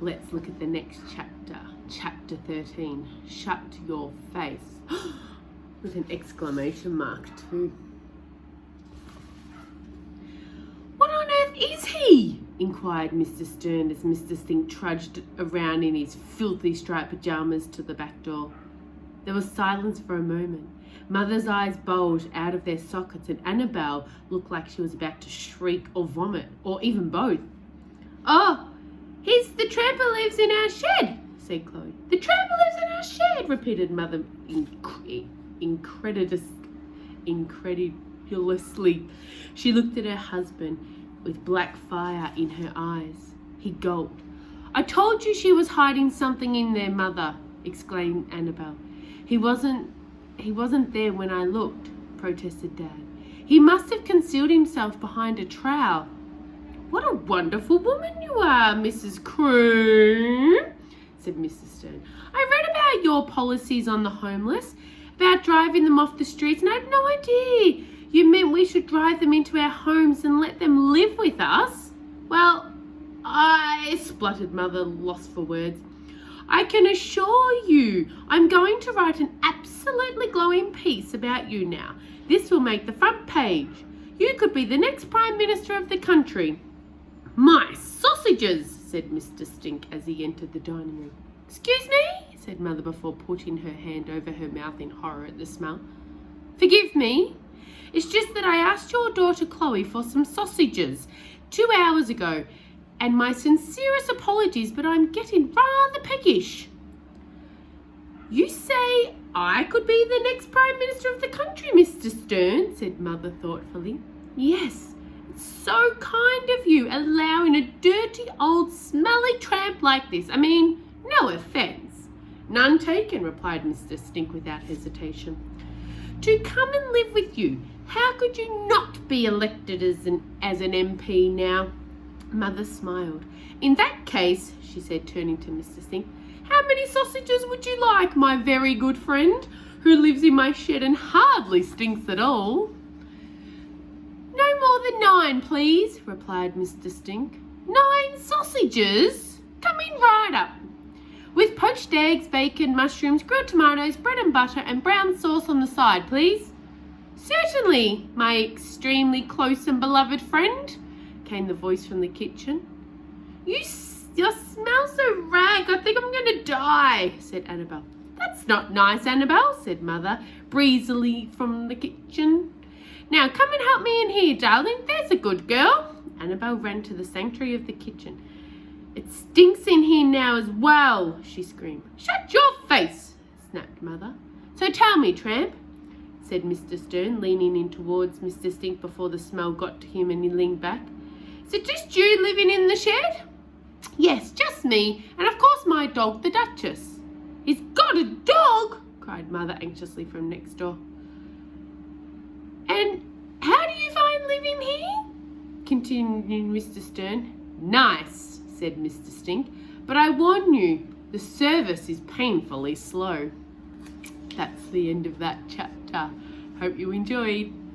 Let's look at the next chapter. Chapter 13. Shut your face. With an exclamation mark too. What on earth is he? Inquired Mr. Stern as Mr. Stink trudged around in his filthy striped pyjamas to the back door. There was silence for a moment. Mother's eyes bulged out of their sockets and Annabelle looked like she was about to shriek or vomit, or even both. Oh, he's the tramp who lives in our shed, said Chloe. The tramp who lives in our shed, repeated Mother incredulously. She looked at her husband with black fire in her eyes. He gulped. I told you she was hiding something in there, Mother, exclaimed Annabelle. He wasn't there when I looked, protested Dad. He must have concealed himself behind a trowel. What a wonderful woman you are, Mrs. Croom, said Mrs. Stern. I read about your policies on the homeless, about driving them off the streets, and I had no idea you meant we should drive them into our homes and let them live with us. Well, spluttered Mother, lost for words. I can assure you I'm going to write an absolutely glowing piece about you now. This will make the front page. You could be the next Prime Minister of the country. My sausages, said Mr. Stink as he entered the dining room. Excuse me, said Mother before putting her hand over her mouth in horror at the smell. Forgive me. It's just that I asked your daughter Chloe for some sausages 2 hours ago, and my sincerest apologies, but I'm getting rather peckish. You say I could be the next Prime Minister of the country, Mr. Stern, said Mother thoughtfully. Yes, it's so kind of you, allowing a dirty old smelly tramp like this. I mean, no offence. None taken, replied Mr. Stink without hesitation. To come and live with you. How could you not be elected as an MP now? Mother smiled. In that case, she said, turning to Mr. Stink, how many sausages would you like, my very good friend, who lives in my shed and hardly stinks at all? No more than 9, please, replied Mr. Stink. 9 sausages? Coming right up. With poached eggs, bacon, mushrooms, grilled tomatoes, bread and butter, and brown sauce on the side, please. Certainly, my extremely close and beloved friend, came the voice from the kitchen. You smell so rank, I think I'm going to die, said Annabelle. That's not nice, Annabelle, said Mother, breezily from the kitchen. Now come and help me in here, darling, there's a good girl. Annabelle ran to the sanctuary of the kitchen. It stinks in here now as well, she screamed. Shut your face, snapped Mother. So tell me, tramp, said Mr. Stern, leaning in towards Mr. Stink before the smell got to him and he leaned back. Is it just you living in the shed? Yes, just me, and of course my dog, the Duchess. He's got a dog, cried Mother anxiously from next door. And how do you find living here? Continued Mr. Stern. Nice, said Mr. Stink, but I warn you, the service is painfully slow. That's the end of that chapter. Hope you enjoyed.